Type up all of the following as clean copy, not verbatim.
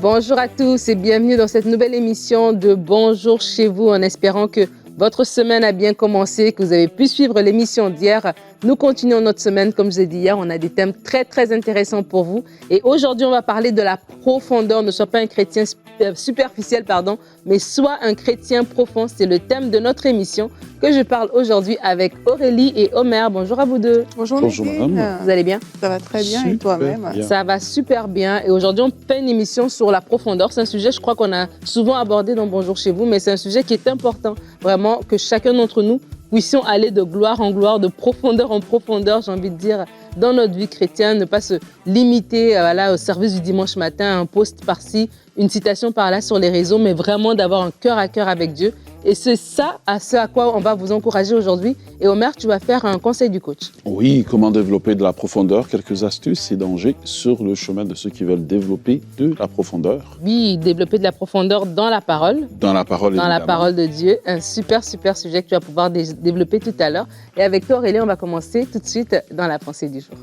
Bonjour à tous et bienvenue dans cette nouvelle émission de Bonjour chez vous, en espérant que votre semaine a bien commencé, que vous avez pu suivre l'émission d'hier. Nous continuons notre semaine, comme je l'ai dit hier, on a des thèmes très intéressants pour vous. Et aujourd'hui, on va parler de la profondeur. Ne sois pas un chrétien superficiel, mais sois un chrétien profond. C'est le thème de notre émission que je parle aujourd'hui avec Aurélie et Omer. Bonjour à vous deux. Bonjour madame. Vous allez bien? Ça va très bien et toi-même? Ça va super bien. Et aujourd'hui, on fait une émission sur la profondeur. C'est un sujet, je crois, qu'on a souvent abordé dans Bonjour chez vous, mais c'est un sujet qui est important, vraiment, que chacun d'entre nous puissions aller de gloire en gloire, de profondeur en profondeur, j'ai envie de dire, dans notre vie chrétienne, ne pas se limiter au service du dimanche matin, un post par-ci, une citation par-là sur les réseaux, mais vraiment d'avoir un cœur à cœur avec Dieu. Et c'est ça, ce à quoi on va vous encourager aujourd'hui. Et Omer, tu vas faire un conseil du coach. Oui, comment développer de la profondeur, quelques astuces et dangers sur le chemin de ceux qui veulent développer de la profondeur. Oui, développer de la profondeur dans la parole. Dans la parole, Dans la parole de Dieu. Un super sujet que tu vas pouvoir développer tout à l'heure. Et avec toi, Aurélie, on va commencer tout de suite dans la pensée du jour.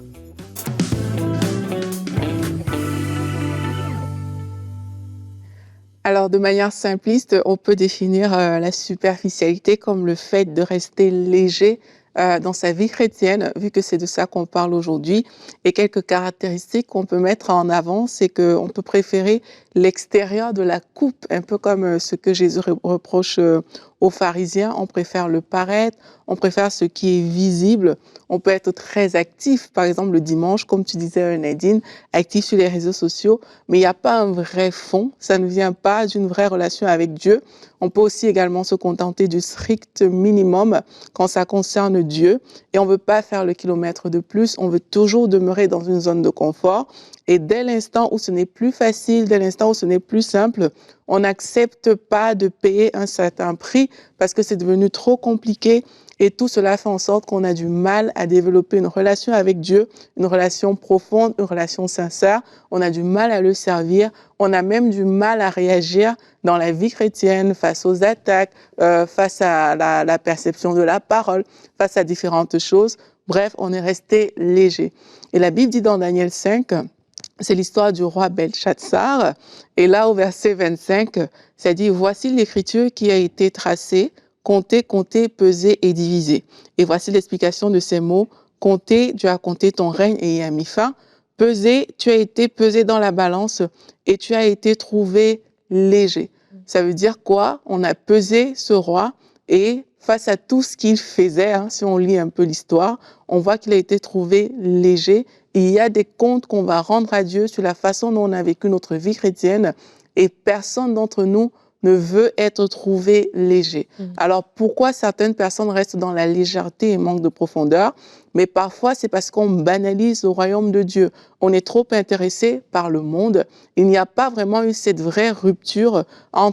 Alors, de manière simpliste, on peut définir la superficialité comme le fait de rester léger dans sa vie chrétienne, vu que c'est de ça qu'on parle aujourd'hui. Et quelques caractéristiques qu'on peut mettre en avant, c'est qu'on peut préférer l'extérieur de la coupe, un peu comme ce que Jésus reproche aux pharisiens. On préfère le paraître, on préfère ce qui est visible. On peut être très actif, par exemple le dimanche, comme tu disais Nadine, actif sur les réseaux sociaux, mais il n'y a pas un vrai fond, ça ne vient pas d'une vraie relation avec Dieu. On peut aussi également se contenter du strict minimum quand ça concerne Dieu, et on ne veut pas faire le kilomètre de plus, on veut toujours demeurer dans une zone de confort. Et dès l'instant où ce n'est plus facile, dès l'instant où ce n'est plus simple, on n'accepte pas de payer un certain prix parce que c'est devenu trop compliqué. Et tout cela fait en sorte qu'on a du mal à développer une relation avec Dieu, une relation profonde, une relation sincère. On a du mal à le servir. On a même du mal à réagir dans la vie chrétienne face aux attaques, face à la perception de la parole, face à différentes choses. Bref, on est resté léger. Et la Bible dit dans Daniel 5, c'est l'histoire du roi Belshazzar. Et là, au verset 25, ça dit « Voici l'écriture qui a été tracée, comptez, pesez et divisez. » Et voici l'explication de ces mots. Comptez, Dieu a compté ton règne et y a mis fin. Pesez, tu as été pesé dans la balance et tu as été trouvé léger. Ça veut dire quoi? On a pesé ce roi et face à tout ce qu'il faisait, si on lit un peu l'histoire, on voit qu'il a été trouvé léger. Il y a des comptes qu'on va rendre à Dieu sur la façon dont on a vécu notre vie chrétienne et personne d'entre nous ne veut être trouvé léger. Alors pourquoi certaines personnes restent dans la légèreté et manquent de profondeur? Mais parfois c'est parce qu'on banalise le royaume de Dieu. On est trop intéressé par le monde. Il n'y a pas vraiment eu cette vraie rupture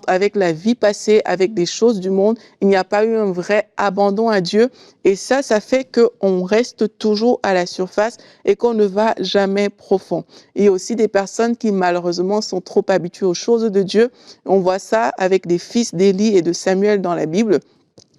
avec la vie passée, avec des choses du monde. Il n'y a pas eu un vrai abandon à Dieu. Et ça fait qu'on reste toujours à la surface et qu'on ne va jamais profond. Il y a aussi des personnes qui malheureusement sont trop habituées aux choses de Dieu. On voit ça avec des fils d'Élie et de Samuel dans la Bible.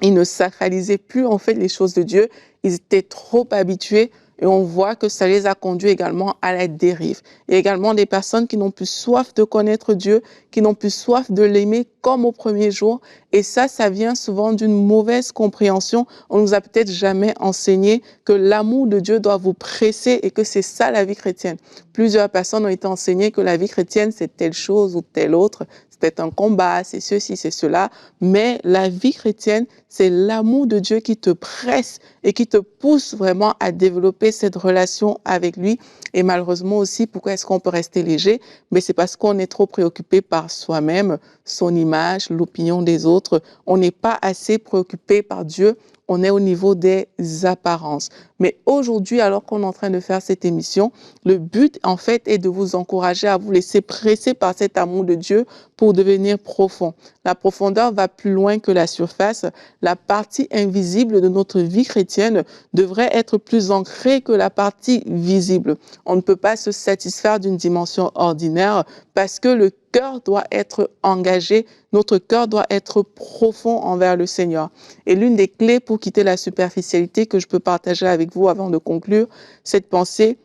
Ils ne sacralisaient plus en fait les choses de Dieu. Ils étaient trop habitués et on voit que ça les a conduits également à la dérive. Il y a également des personnes qui n'ont plus soif de connaître Dieu, qui n'ont plus soif de l'aimer comme au premier jour. Et ça vient souvent d'une mauvaise compréhension. On nous a peut-être jamais enseigné que l'amour de Dieu doit vous presser et que c'est ça la vie chrétienne. Plusieurs personnes ont été enseignées que la vie chrétienne c'est telle chose ou telle autre. C'est un combat, c'est ceci, c'est cela. Mais la vie chrétienne, c'est l'amour de Dieu qui te presse et qui te pousse vraiment à développer cette relation avec lui. Et malheureusement aussi, pourquoi est-ce qu'on peut rester léger? Mais c'est parce qu'on est trop préoccupé par soi-même, son image, l'opinion des autres. On n'est pas assez préoccupé par Dieu. On est au niveau des apparences. Mais aujourd'hui, alors qu'on est en train de faire cette émission, le but, en fait, est de vous encourager à vous laisser presser par cet amour de Dieu pour devenir profond. La profondeur va plus loin que la surface. La partie invisible de notre vie chrétienne devrait être plus ancrée que la partie visible. On ne peut pas se satisfaire d'une dimension ordinaire parce que le cœur doit être engagé, notre cœur doit être profond envers le Seigneur. Et l'une des clés pour quitter la superficialité que je peux partager avec vous avant de conclure cette pensée,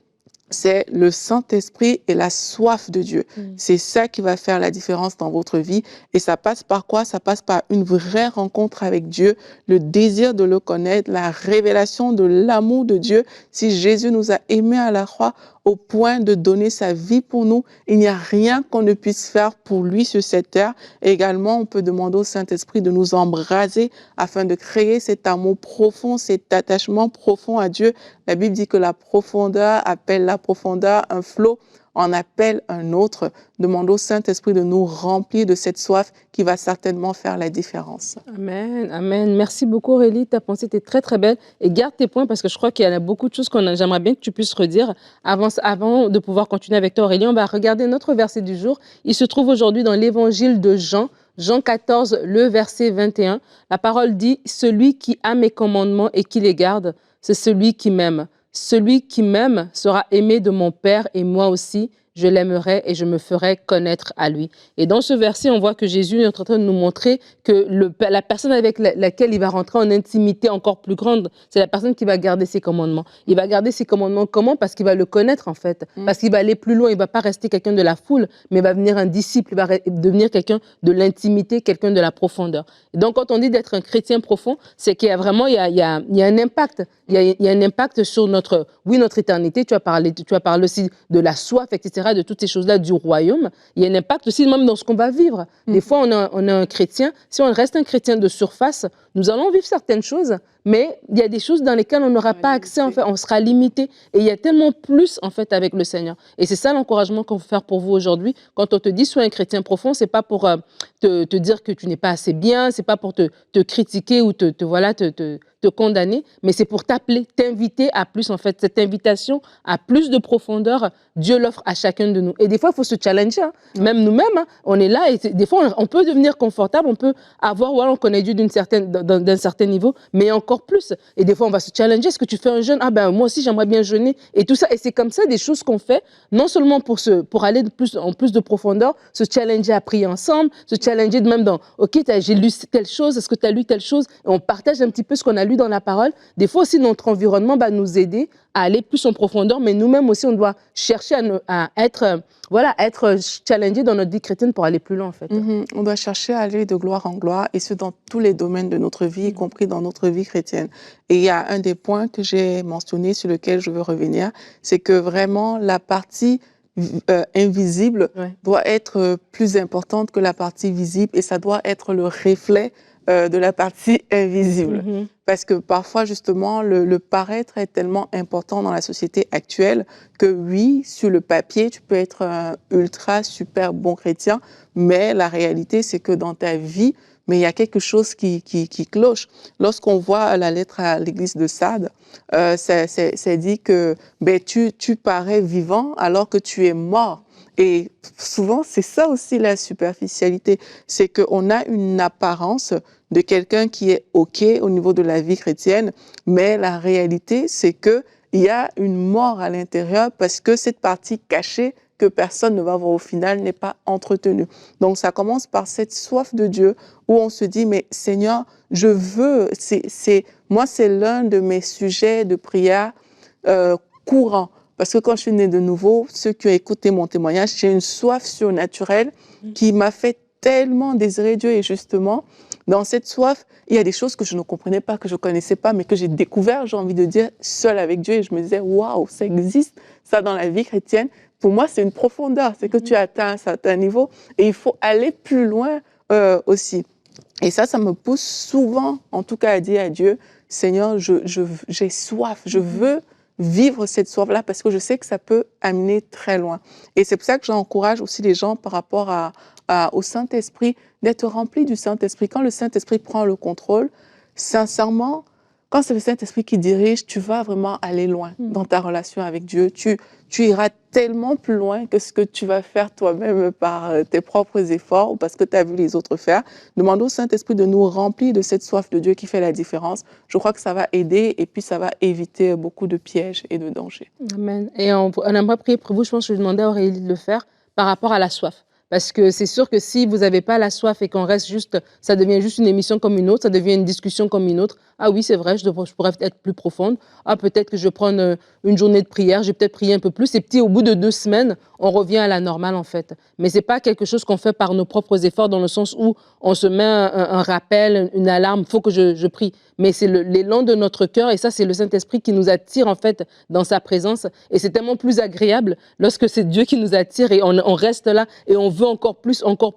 c'est le Saint-Esprit et la soif de Dieu. C'est ça qui va faire la différence dans votre vie. Et ça passe par quoi? Ça passe par une vraie rencontre avec Dieu, le désir de le connaître, la révélation de l'amour de Dieu. Si Jésus nous a aimés à la croix au point de donner sa vie pour nous, il n'y a rien qu'on ne puisse faire pour lui sur cette terre. Et également, on peut demander au Saint-Esprit de nous embraser afin de créer cet amour profond, cet attachement profond à Dieu. La Bible dit que la profondeur appelle la profondeur, un flot en appelle un autre. Demandons au Saint-Esprit de nous remplir de cette soif qui va certainement faire la différence. Amen, amen. Merci beaucoup Aurélie, ta pensée était très très belle. Et garde tes points parce que je crois qu'il y a beaucoup de choses j'aimerais bien que tu puisses redire. Avant de pouvoir continuer avec toi Aurélie, on va regarder notre verset du jour. Il se trouve aujourd'hui dans l'évangile de Jean, Jean 14, le verset 21. La parole dit « Celui qui a mes commandements et qui les garde, c'est celui qui m'aime. Celui qui m'aime sera aimé de mon Père et moi aussi, je l'aimerai et je me ferai connaître à lui. » Et dans ce verset, on voit que Jésus est en train de nous montrer que la personne avec laquelle il va rentrer en intimité encore plus grande, c'est la personne qui va garder ses commandements. Il va garder ses commandements comment? Parce qu'il va le connaître en fait. Parce qu'il va aller plus loin, il ne va pas rester quelqu'un de la foule, mais il va devenir un disciple, il va devenir quelqu'un de l'intimité, quelqu'un de la profondeur. Et donc quand on dit d'être un chrétien profond, c'est qu'il y a vraiment il y a un impact. Il y a un impact sur notre éternité. Tu as parlé aussi de la soif, etc., de toutes ces choses-là du royaume. Il y a un impact aussi même dans ce qu'on va vivre. Des fois, on est un chrétien. Si on reste un chrétien de surface, nous allons vivre certaines choses, mais il y a des choses dans lesquelles on n'aura pas accès, en fait, on sera limité. Et il y a tellement plus, en fait, avec le Seigneur. Et c'est ça l'encouragement qu'on veut faire pour vous aujourd'hui. Quand on te dit sois un chrétien profond, c'est pas pour te dire que tu n'es pas assez bien, c'est pas pour te critiquer ou te condamner, mais c'est pour t'appeler, t'inviter à plus, en fait. Cette invitation à plus de profondeur, Dieu l'offre à chacun de nous. Et des fois, il faut se challenger. Hein. Même nous-mêmes, hein, on est là et des fois, on peut devenir confortable, on peut avoir, voilà, on connaît Dieu d'un certain niveau, mais encore plus. Et des fois, on va se challenger. Est-ce que tu fais un jeûne? Ah ben, moi aussi, j'aimerais bien jeûner. Et tout ça. Et c'est comme ça des choses qu'on fait, non seulement pour aller en plus de profondeur, se challenger à prier ensemble, se challenger même dans, OK, j'ai lu telle chose, est-ce que tu as lu telle chose? Et on partage un petit peu ce qu'on a lu dans la parole. Des fois aussi, notre environnement va nous aider à aller plus en profondeur, mais nous-mêmes aussi, on doit chercher à être challengé dans notre vie chrétienne pour aller plus loin, en fait. On doit chercher à aller de gloire en gloire, et ce, dans tous les domaines de notre vie, y compris dans notre vie chrétienne. Et il y a un des points que j'ai mentionné, sur lequel je veux revenir, c'est que vraiment, la partie invisible doit être plus importante que la partie visible, et ça doit être le reflet de la partie invisible. Parce que parfois, justement, le paraître est tellement important dans la société actuelle que oui, sur le papier, tu peux être un ultra super bon chrétien, mais la réalité, c'est que dans ta vie, mais il y a quelque chose qui cloche. Lorsqu'on voit la lettre à l'église de Sardes, c'est dit que tu parais vivant alors que tu es mort. Et souvent, c'est ça aussi la superficialité, c'est qu'on a une apparence de quelqu'un qui est OK au niveau de la vie chrétienne, mais la réalité, c'est qu'il y a une mort à l'intérieur parce que cette partie cachée que personne ne va voir au final n'est pas entretenue. Donc ça commence par cette soif de Dieu où on se dit, mais Seigneur, je veux, moi c'est l'un de mes sujets de prière courants. Parce que quand je suis née de nouveau, ceux qui ont écouté mon témoignage, j'ai une soif surnaturelle qui m'a fait tellement désirer Dieu. Et justement, dans cette soif, il y a des choses que je ne comprenais pas, que je ne connaissais pas, mais que j'ai découvert, j'ai envie de dire, seul avec Dieu. Et je me disais, waouh, ça existe, ça dans la vie chrétienne. Pour moi, c'est une profondeur, c'est que tu atteins un certain niveau et il faut aller plus loin aussi. Et ça me pousse souvent, en tout cas, à dire à Dieu, Seigneur, j'ai soif, je veux vivre cette soif-là parce que je sais que ça peut amener très loin. Et c'est pour ça que j'encourage aussi les gens par rapport au Saint-Esprit, d'être remplis du Saint-Esprit. Quand le Saint-Esprit prend le contrôle, sincèrement, quand c'est le Saint-Esprit qui dirige, tu vas vraiment aller loin dans ta relation avec Dieu. Tu iras tellement plus loin que ce que tu vas faire toi-même par tes propres efforts ou parce que tu as vu les autres faire. Demande au Saint-Esprit de nous remplir de cette soif de Dieu qui fait la différence. Je crois que ça va aider et puis ça va éviter beaucoup de pièges et de dangers. Amen. Et on aimerait prier pour vous. Je pense que je vais demander à Aurélie de le faire par rapport à la soif. Parce que c'est sûr que si vous n'avez pas la soif et qu'on reste juste, ça devient juste une émission comme une autre, ça devient une discussion comme une autre, ah oui, c'est vrai, je pourrais être plus profonde. Ah, peut-être que je vais prendre une journée de prière, je vais peut-être prier un peu plus. Et puis, au bout de 2 semaines, on revient à la normale, en fait. Mais c'est pas quelque chose qu'on fait par nos propres efforts, dans le sens où on se met un rappel, une alarme, il faut que je prie. Mais c'est l'élan de notre cœur, et ça, c'est le Saint-Esprit qui nous attire, en fait, dans sa présence. Et c'est tellement plus agréable lorsque c'est Dieu qui nous attire et on reste là et on veut encore plus et encore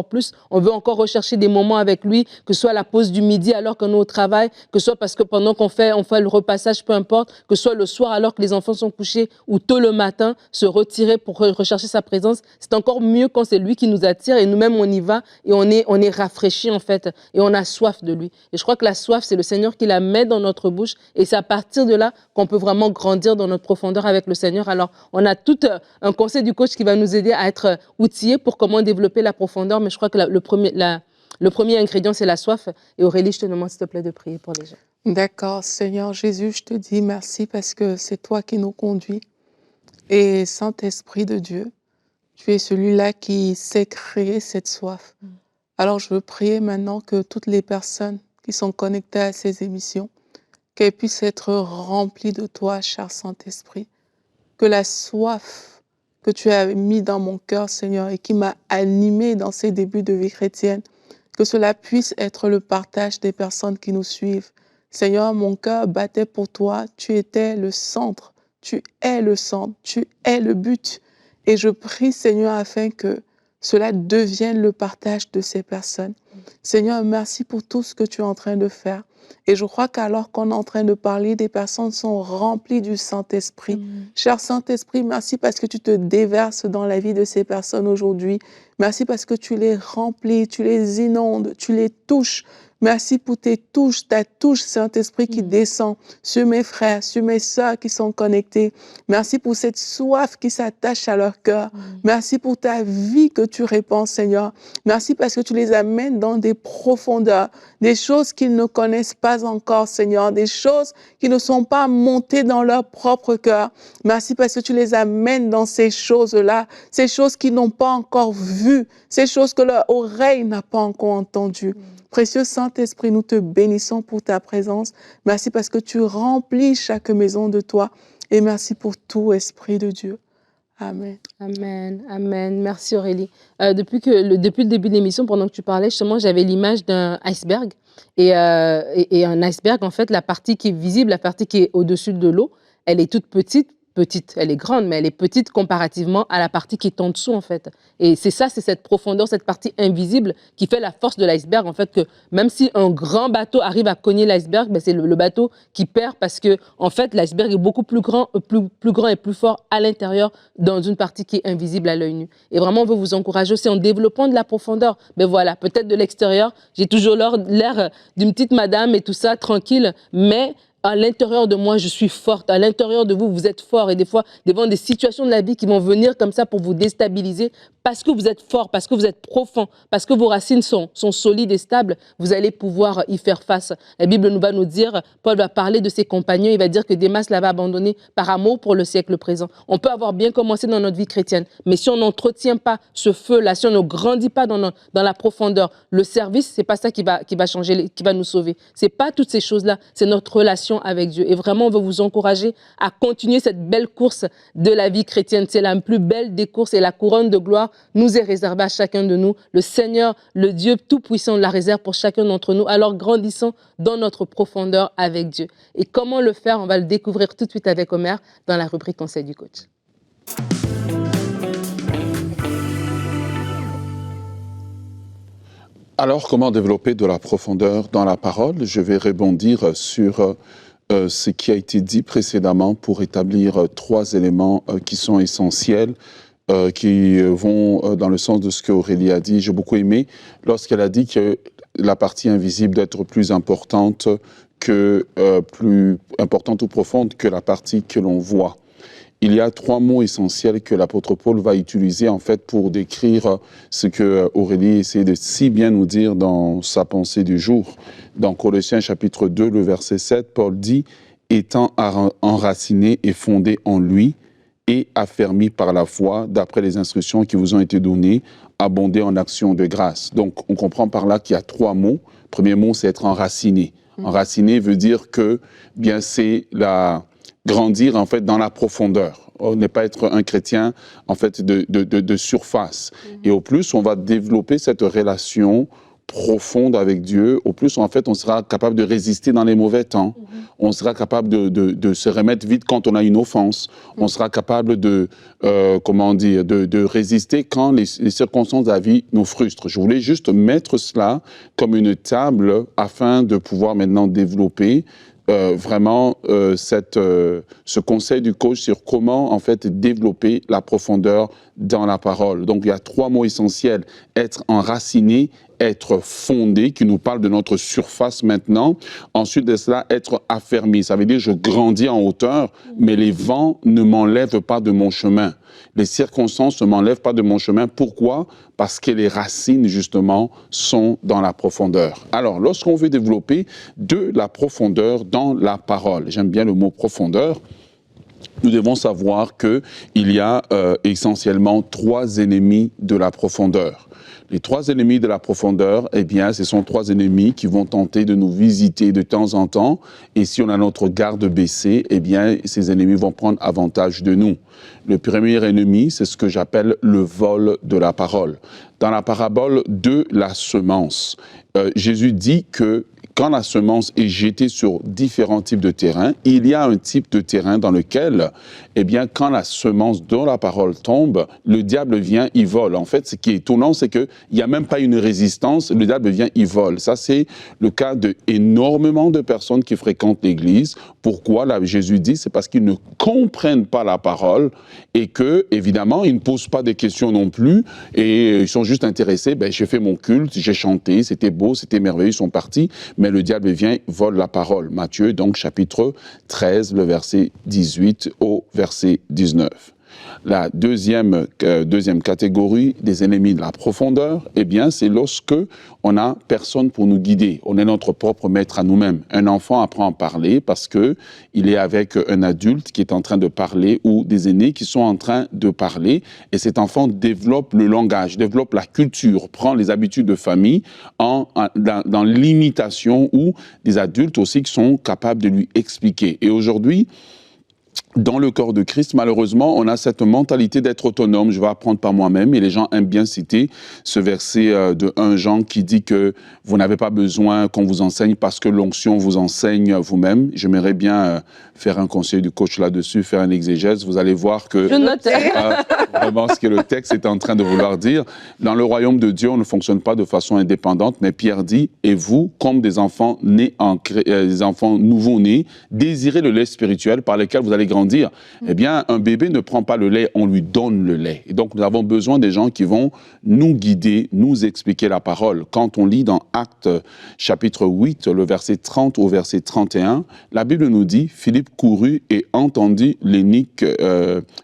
plus. On veut encore rechercher des moments avec lui, que ce soit la pause du midi alors qu'on est au travail, que ce soit parce que pendant qu'on fait le repassage, peu importe, que ce soit le soir alors que les enfants sont couchés ou tôt le matin, se retirer pour rechercher sa présence. C'est encore mieux quand c'est lui qui nous attire et nous-mêmes on y va et on est rafraîchi, en fait, et on a soif de lui. Et je crois que la soif, c'est le Seigneur qui la met dans notre bouche et c'est à partir de là qu'on peut vraiment grandir dans notre profondeur avec le Seigneur. Alors, on a tout un conseil du coach qui va nous aider à être outillés pour comment développer la profondeur, mais je crois que le premier ingrédient, c'est la soif. Et Aurélie, je te demande, s'il te plaît, de prier pour les gens. D'accord, Seigneur Jésus, je te dis merci parce que c'est toi qui nous conduis. Et Saint-Esprit de Dieu, tu es celui-là qui sait créer cette soif. Alors, je veux prier maintenant que toutes les personnes qui sont connectées à ces émissions, qu'elles puissent être remplies de toi, cher Saint-Esprit. Que la soif que tu as mis dans mon cœur, Seigneur, et qui m'a animée dans ces débuts de vie chrétienne, que cela puisse être le partage des personnes qui nous suivent. Seigneur, mon cœur battait pour toi, tu étais le centre, tu es le centre, tu es le but. Et je prie, Seigneur, afin que cela devienne le partage de ces personnes. Seigneur, merci pour tout ce que tu es en train de faire. Et je crois qu'alors qu'on est en train de parler, des personnes sont remplies du Saint-Esprit. Cher Saint-Esprit, merci parce que tu te déverses dans la vie de ces personnes aujourd'hui. Merci parce que tu les remplis, tu les inondes, tu les touches. Merci pour tes touches, ta touche, Saint-Esprit, qui descend sur mes frères, sur mes sœurs qui sont connectés. Merci pour cette soif qui s'attache à leur cœur. Merci pour ta vie que tu répands, Seigneur. Merci parce que tu les amènes dans des profondeurs, des choses qu'ils ne connaissent pas encore, Seigneur, des choses qui ne sont pas montées dans leur propre cœur. Merci parce que tu les amènes dans ces choses-là, ces choses qu'ils n'ont pas encore vues, ces choses que leur oreille n'a pas encore entendues. Précieux Saint-Esprit, nous te bénissons pour ta présence. Merci parce que tu remplis chaque maison de toi. Et merci pour tout, Esprit de Dieu. Amen. Amen, amen. Merci Aurélie. Depuis le début de l'émission, pendant que tu parlais, justement, j'avais l'image d'un iceberg. Et un iceberg, en fait, la partie qui est visible, la partie qui est au-dessus de l'eau, elle est toute petite. Elle est grande, mais elle est petite comparativement à la partie qui est en dessous, en fait. Et c'est ça, c'est cette profondeur, cette partie invisible qui fait la force de l'iceberg, en fait, que même si un grand bateau arrive à cogner l'iceberg, ben c'est le bateau qui perd parce que, en fait, l'iceberg est beaucoup plus grand et plus fort à l'intérieur dans une partie qui est invisible à l'œil nu. Et vraiment, on veut vous encourager aussi en développant de la profondeur. Mais voilà, peut-être de l'extérieur, j'ai toujours l'air d'une petite madame et tout ça, tranquille, mais à l'intérieur de moi, je suis forte. À l'intérieur de vous, vous êtes fort. Et des fois, devant des situations de la vie qui vont venir comme ça pour vous déstabiliser, parce que vous êtes fort, parce que vous êtes profond, parce que vos racines sont solides et stables, vous allez pouvoir y faire face. La Bible va nous dire, Paul va parler de ses compagnons, il va dire que Démas l'avait abandonné par amour pour le siècle présent. On peut avoir bien commencé dans notre vie chrétienne, mais si on n'entretient pas ce feu-là, si on ne grandit pas dans la profondeur, le service, c'est pas ça qui va changer, qui va nous sauver. C'est pas toutes ces choses-là, c'est notre relation avec Dieu. Et vraiment, on veut vous encourager à continuer cette belle course de la vie chrétienne. C'est la plus belle des courses et la couronne de gloire nous est réservée à chacun de nous. Le Seigneur, le Dieu Tout-Puissant, la réserve pour chacun d'entre nous. Alors, grandissons dans notre profondeur avec Dieu. Et comment le faire? On va le découvrir tout de suite avec Omer dans la rubrique Conseil du coach. Alors, comment développer de la profondeur dans la parole? Je vais rebondir sur ce qui a été dit précédemment pour établir 3 éléments qui sont essentiels, qui vont dans le sens de ce qu'Aurélie a dit. J'ai beaucoup aimé lorsqu'elle a dit que la partie invisible doit être plus importante ou profonde que la partie que l'on voit. Il y a 3 mots essentiels que l'apôtre Paul va utiliser en fait pour décrire ce que Aurélie essaie de si bien nous dire dans sa pensée du jour. Dans Colossiens chapitre 2, le verset 7, Paul dit « Étant enraciné et fondé en lui et affermi par la foi, d'après les instructions qui vous ont été données, abondez en actions de grâce. » Donc on comprend par là qu'il y a 3 mots. Le premier mot, c'est être enraciné. Enraciner veut dire que, bien, c'est grandir, en fait, dans la profondeur. On n'est pas être un chrétien, en fait, de surface. Et au plus, on va développer cette relation profonde avec Dieu, au plus, en fait, on sera capable de résister dans les mauvais temps. On sera capable de se remettre vite quand on a une offense. On sera capable de résister quand les circonstances de la vie nous frustrent. Je voulais juste mettre cela comme une table afin de pouvoir maintenant développer vraiment ce conseil du coach sur comment en fait développer la profondeur dans la parole. Donc il y a 3 mots essentiels: être enraciné, être fondé, qui nous parle de notre surface maintenant. Ensuite de cela, être affermi. Ça veut dire je grandis en hauteur, mais les vents ne m'enlèvent pas de mon chemin. Les circonstances ne m'enlèvent pas de mon chemin. Pourquoi? Parce que les racines, justement, sont dans la profondeur. Alors, lorsqu'on veut développer de la profondeur dans la parole, j'aime bien le mot profondeur, nous devons savoir qu'il y a essentiellement 3 ennemis de la profondeur. Les 3 ennemis de la profondeur, eh bien, ce sont 3 ennemis qui vont tenter de nous visiter de temps en temps. Et si on a notre garde baissée, eh bien, ces ennemis vont prendre avantage de nous. Le premier ennemi, c'est ce que j'appelle le vol de la parole. Dans la parabole de la semence, Jésus dit que quand la semence est jetée sur différents types de terrains, il y a un type de terrain dans lequel, eh bien, quand la semence dont la parole tombe, le diable vient, il vole. En fait, ce qui est étonnant, c'est qu'il n'y a même pas une résistance, le diable vient, il vole. Ça, c'est le cas d'énormément de personnes qui fréquentent l'Église. Pourquoi? Là, Jésus dit, c'est parce qu'ils ne comprennent pas la parole et que, évidemment, ils ne posent pas de questions non plus et ils sont juste intéressés. Ben, j'ai fait mon culte, j'ai chanté, c'était beau, c'était merveilleux, ils sont partis. Mais le diable vient, vole la parole. Matthieu, donc, chapitre 13, le verset 18 au verset 19. La deuxième catégorie des ennemis de la profondeur, eh bien, c'est lorsque on n'a personne pour nous guider. On est notre propre maître à nous-mêmes. Un enfant apprend à parler parce que il est avec un adulte qui est en train de parler ou des aînés qui sont en train de parler. Et cet enfant développe le langage, développe la culture, prend les habitudes de famille dans l'imitation ou des adultes aussi qui sont capables de lui expliquer. Et aujourd'hui, dans le corps de Christ, malheureusement, on a cette mentalité d'être autonome. Je vais apprendre par moi-même. Et les gens aiment bien citer ce verset de 1 Jean qui dit que vous n'avez pas besoin qu'on vous enseigne parce que l'onction vous enseigne vous-même. J'aimerais bien faire un conseil du coach là-dessus, faire un exégèse. Vous allez voir que vraiment ce que le texte est en train de vouloir dire. Dans le royaume de Dieu, on ne fonctionne pas de façon indépendante, mais Pierre dit, et vous, comme des enfants des enfants nouveau-nés, désirez le lait spirituel par lequel vous allez grandir. Eh bien, un bébé ne prend pas le lait, on lui donne le lait. Et donc, nous avons besoin des gens qui vont nous guider, nous expliquer la parole. Quand on lit dans Actes chapitre 8, le verset 30 au verset 31, la Bible nous dit, Philippe courut et entendit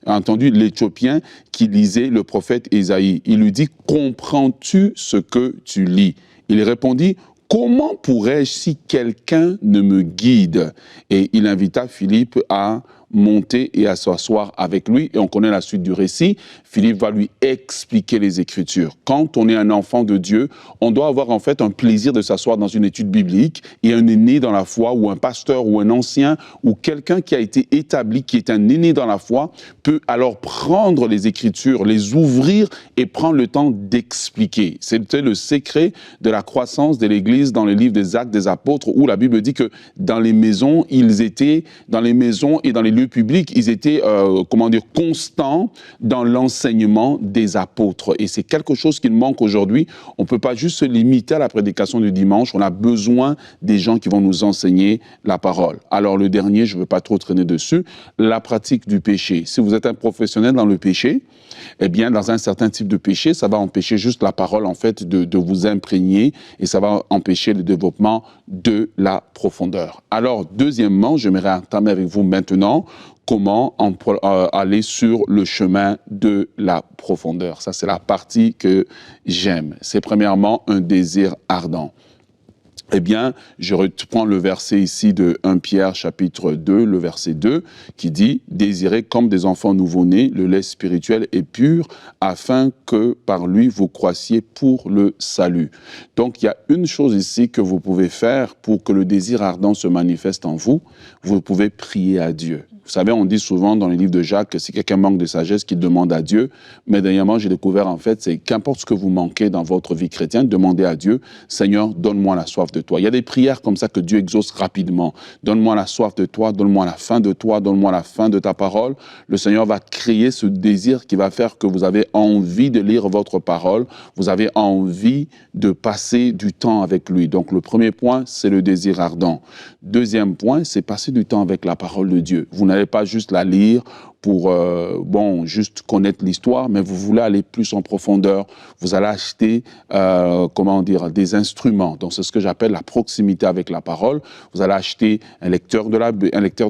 l'Éthiopien qui lisait le prophète Ésaïe. Il lui dit, comprends-tu ce que tu lis? Il répondit, comment pourrais-je si quelqu'un ne me guide? Et il invita Philippe à monter et à s'asseoir avec lui. Et on connaît la suite du récit. Philippe va lui expliquer les Écritures. Quand on est un enfant de Dieu, on doit avoir en fait un plaisir de s'asseoir dans une étude biblique et un aîné dans la foi ou un pasteur ou un ancien ou quelqu'un qui a été établi, qui est un aîné dans la foi, peut alors prendre les Écritures, les ouvrir et prendre le temps d'expliquer. C'était le secret de la croissance de l'Église dans le livre des Actes des Apôtres où la Bible dit que dans les maisons, et dans les lieux publics, ils étaient, constants dans l'enseignement des apôtres. Et c'est quelque chose qui manque aujourd'hui. On ne peut pas juste se limiter à la prédication du dimanche. On a besoin des gens qui vont nous enseigner la parole. Alors, le dernier, je ne veux pas trop traîner dessus, la pratique du péché. Si vous êtes un professionnel dans le péché, eh bien, dans un certain type de péché, ça va empêcher juste la parole, en fait, de vous imprégner et ça va empêcher le développement de la profondeur. Alors, deuxièmement, j'aimerais entamer avec vous maintenant comment aller sur le chemin de la profondeur. Ça, c'est la partie que j'aime. C'est premièrement un désir ardent. eh bien, je reprends le verset ici de 1 Pierre chapitre 2, le verset 2, qui dit « Désirez comme des enfants nouveau-nés le lait spirituel et pur, afin que par lui vous croissiez pour le salut. » Donc, il y a une chose ici que vous pouvez faire pour que le désir ardent se manifeste en vous. Vous pouvez prier à Dieu. Vous savez, on dit souvent dans les livres de Jacques que si quelqu'un manque de sagesse, qu'il demande à Dieu. Mais dernièrement, j'ai découvert en fait, c'est qu'importe ce que vous manquez dans votre vie chrétienne, demandez à Dieu, Seigneur, donne-moi la soif de toi. Il y a des prières comme ça que Dieu exauce rapidement. Donne-moi la soif de toi, donne-moi la faim de toi, donne-moi la faim de ta parole. Le Seigneur va créer ce désir qui va faire que vous avez envie de lire votre parole, vous avez envie de passer du temps avec lui. Donc le premier point, c'est le désir ardent. Deuxième point, c'est passer du temps avec la parole de Dieu. Vous n'allez pas juste la lire pour, juste connaître l'histoire, mais vous voulez aller plus en profondeur. Vous allez acheter, des instruments. Donc, c'est ce que j'appelle la proximité avec la parole. Vous allez acheter un lecteur de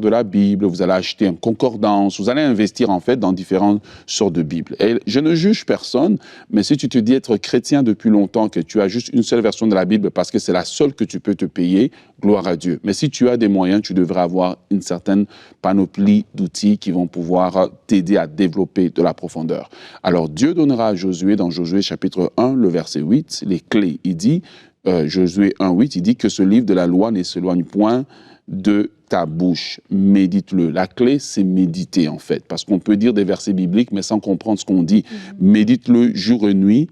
la Bible, vous allez acheter une concordance, vous allez investir, en fait, dans différentes sortes de Bibles. Et je ne juge personne, mais si tu te dis être chrétien depuis longtemps, que tu as juste une seule version de la Bible parce que c'est la seule que tu peux te payer, gloire à Dieu. Mais si tu as des moyens, tu devrais avoir une certaine panoplie d'outils qui vont pouvoir t'aider à développer de la profondeur. Alors, Dieu donnera à Josué, dans Josué chapitre 1, le verset 8, les clés. Il dit, Josué 1, 8, il dit que ce livre de la loi ne s'éloigne point de ta bouche. Médite-le. La clé, c'est méditer, en fait. Parce qu'on peut dire des versets bibliques, mais sans comprendre ce qu'on dit. Médite-le jour et nuit,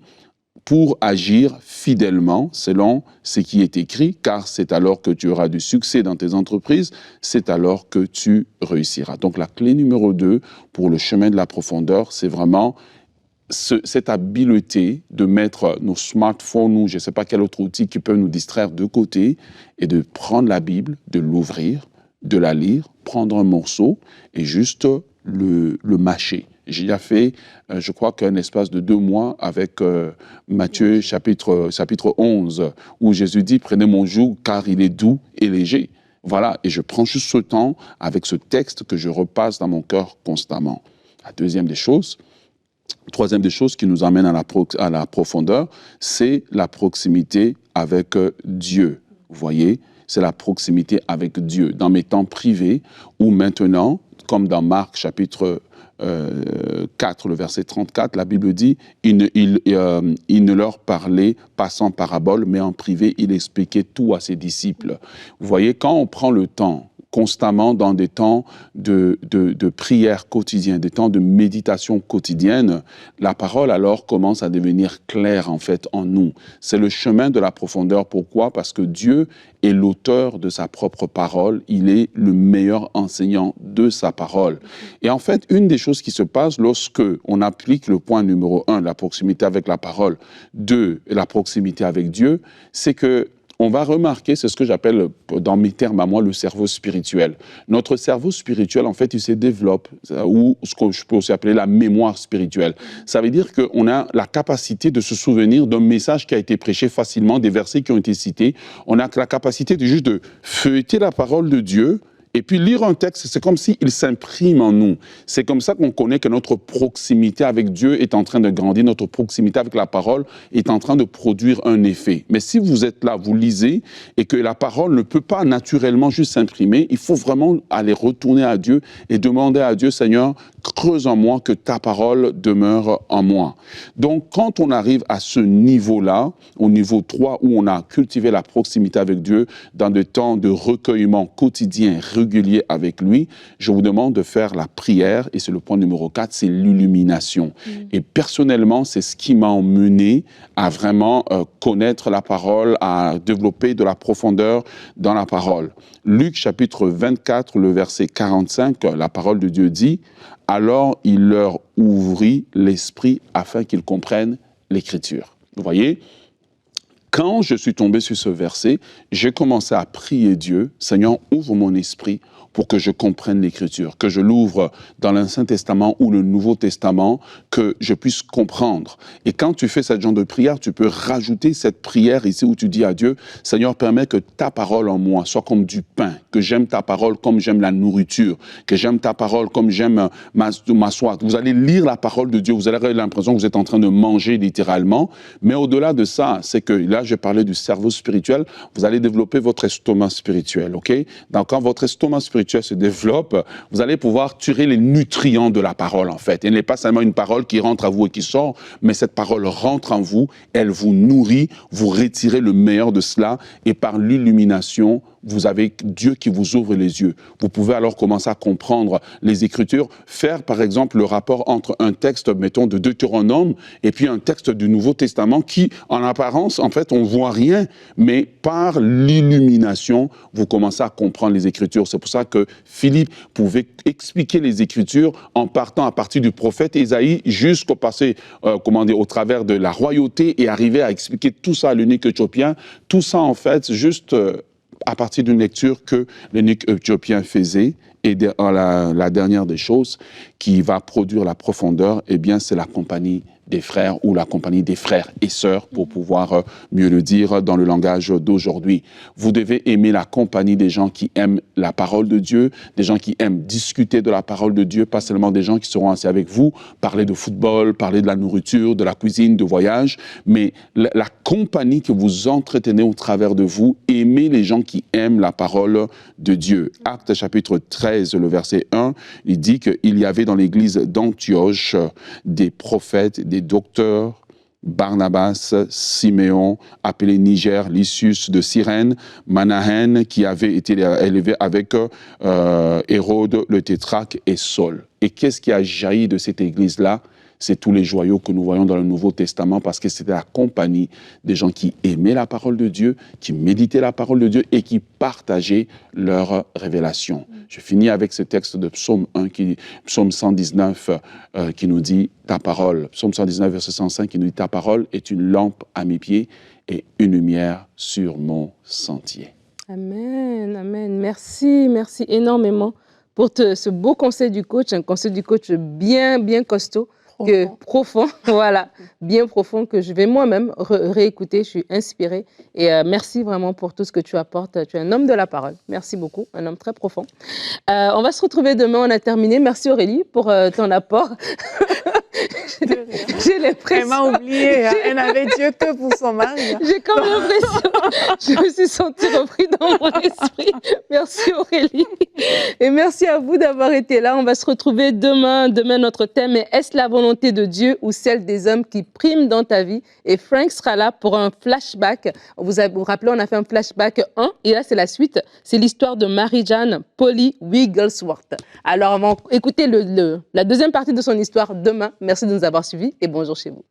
pour agir fidèlement selon ce qui est écrit, car c'est alors que tu auras du succès dans tes entreprises, c'est alors que tu réussiras. Donc la clé numéro 2 pour le chemin de la profondeur, c'est vraiment cette habileté de mettre nos smartphones ou je ne sais pas quel autre outil qui peut nous distraire de côté et de prendre la Bible, de l'ouvrir, de la lire, prendre un morceau et juste le mâcher. J'ai déjà fait, je crois qu'un espace de 2 mois avec Matthieu chapitre 11, où Jésus dit « Prenez mon joug car il est doux et léger ». Voilà, et je prends juste ce temps avec ce texte que je repasse dans mon cœur constamment. Troisième des choses qui nous amène à la profondeur, c'est la proximité avec Dieu. Vous voyez, c'est la proximité avec Dieu. Dans mes temps privés, ou maintenant, comme dans Marc chapitre 4, le verset 34, la Bible dit il ne leur parlait pas sans parabole, mais en privé, il expliquait tout à ses disciples. Vous voyez, quand on prend le temps, constamment dans des temps de prière quotidienne, des temps de méditation quotidienne, la parole alors commence à devenir claire en fait en nous. C'est le chemin de la profondeur. Pourquoi? Parce que Dieu est l'auteur de sa propre parole. Il est le meilleur enseignant de sa parole. Et en fait, une des choses qui se passe lorsque on applique le point numéro 1, la proximité avec la parole, 2, la proximité avec Dieu, c'est que on va remarquer, c'est ce que j'appelle, dans mes termes à moi, le cerveau spirituel. Notre cerveau spirituel, en fait, il se développe, ou ce que je peux aussi appeler la mémoire spirituelle. Ça veut dire qu'on a la capacité de se souvenir d'un message qui a été prêché facilement, des versets qui ont été cités. On a la capacité de feuilleter la parole de Dieu. Et puis lire un texte, c'est comme s'il s'imprime en nous. C'est comme ça qu'on connaît que notre proximité avec Dieu est en train de grandir, notre proximité avec la parole est en train de produire un effet. Mais si vous êtes là, vous lisez, et que la parole ne peut pas naturellement juste s'imprimer, il faut vraiment aller retourner à Dieu et demander à Dieu, Seigneur, creuse en moi, que ta parole demeure en moi. Donc, quand on arrive à ce niveau-là, au niveau 3, où on a cultivé la proximité avec Dieu dans des temps de recueillement quotidien, régulier avec lui, je vous demande de faire la prière, et c'est le point numéro 4, c'est l'illumination. Et personnellement, c'est ce qui m'a emmené à vraiment connaître la parole, à développer de la profondeur dans la parole. Luc chapitre 24, le verset 45, la parole de Dieu dit « Alors il leur ouvrit l'esprit afin qu'ils comprennent l'Écriture ». Vous voyez, quand je suis tombé sur ce verset, j'ai commencé à prier Dieu, « Seigneur, ouvre mon esprit pour que je comprenne l'Écriture, que je l'ouvre dans l'Ancien Testament ou le Nouveau Testament, que je puisse comprendre. Et quand tu fais ce genre de prière, tu peux rajouter cette prière ici où tu dis à Dieu, Seigneur, permets que ta parole en moi soit comme du pain, que j'aime ta parole comme j'aime la nourriture, que j'aime ta parole comme j'aime m'asseoir. Vous allez lire la parole de Dieu, vous allez avoir l'impression que vous êtes en train de manger littéralement, mais au-delà de ça, c'est que là, je parlais du cerveau spirituel, vous allez développer votre estomac spirituel, ok? Donc, quand votre estomac spirituel se développe, vous allez pouvoir tirer les nutriments de la parole, en fait. Elle n'est pas seulement une parole qui rentre à vous et qui sort, mais cette parole rentre en vous, elle vous nourrit, vous retirez le meilleur de cela, et par l'illumination, vous avez Dieu qui vous ouvre les yeux. Vous pouvez alors commencer à comprendre les Écritures, faire par exemple le rapport entre un texte, mettons, de Deutéronome et puis un texte du Nouveau Testament qui, en apparence, en fait, on voit rien, mais par l'illumination, vous commencez à comprendre les Écritures. C'est pour ça que Philippe pouvait expliquer les Écritures en partant à partir du prophète Ésaïe jusqu'au passé, au travers de la royauté et arriver à expliquer tout ça à l'eunuque éthiopien. Tout ça, en fait, juste à partir d'une lecture que l'eunuque éthiopien faisait. Et la dernière des choses qui va produire la profondeur, eh bien, c'est la compagnie des frères ou la compagnie des frères et sœurs, pour pouvoir mieux le dire dans le langage d'aujourd'hui. Vous devez aimer la compagnie des gens qui aiment la parole de Dieu, des gens qui aiment discuter de la parole de Dieu, pas seulement des gens qui seront assis avec vous, parler de football, parler de la nourriture, de la cuisine, de voyage, mais la compagnie que vous entretenez au travers de vous, aimez les gens qui aiment la parole de Dieu. Actes chapitre 13, le verset 1, il dit qu'il y avait dans l'église d'Antioche des prophètes, des docteurs, Barnabas, Siméon, appelé Niger, Lysius de Cyrène, Manahen, qui avait été élevé avec Hérode, le tétrarque, et Saul. Et qu'est-ce qui a jailli de cette église-là? C'est tous les joyaux que nous voyons dans le Nouveau Testament, parce que c'était la compagnie des gens qui aimaient la parole de Dieu, qui méditaient la parole de Dieu et qui partageaient leur révélation. Je finis avec ce texte de Psaume 1, Psaume 119, qui nous dit « Ta parole », Psaume 119, verset 105, qui nous dit « Ta parole est une lampe à mes pieds et une lumière sur mon sentier. » Amen, amen. Merci, merci énormément pour ce beau conseil du coach, un conseil du coach bien costaud. Profond, voilà, bien profond, que je vais moi-même réécouter. Je suis inspirée et merci vraiment pour tout ce que tu apportes. Tu es un homme de la parole. Merci beaucoup, un homme très profond. On va se retrouver demain, on a terminé. Merci Aurélie pour ton apport. J'ai l'impression... Elle m'a oublié, elle n'avait Dieu que pour son mari. J'ai comme l'impression, je me suis sentie reprise dans mon esprit. Merci Aurélie. Et merci à vous d'avoir été là. On va se retrouver demain. Demain, notre thème est « Est-ce la volonté de Dieu ou celle des hommes qui priment dans ta vie ?» Et Frank sera là pour un flashback. Vous vous rappelez, on a fait un flashback 1 et là, c'est la suite. C'est l'histoire de Marie-Jeanne Polly Wigglesworth. Alors, on va écouter la deuxième partie de son histoire demain. Merci de nous avoir suivis et bonjour chez vous.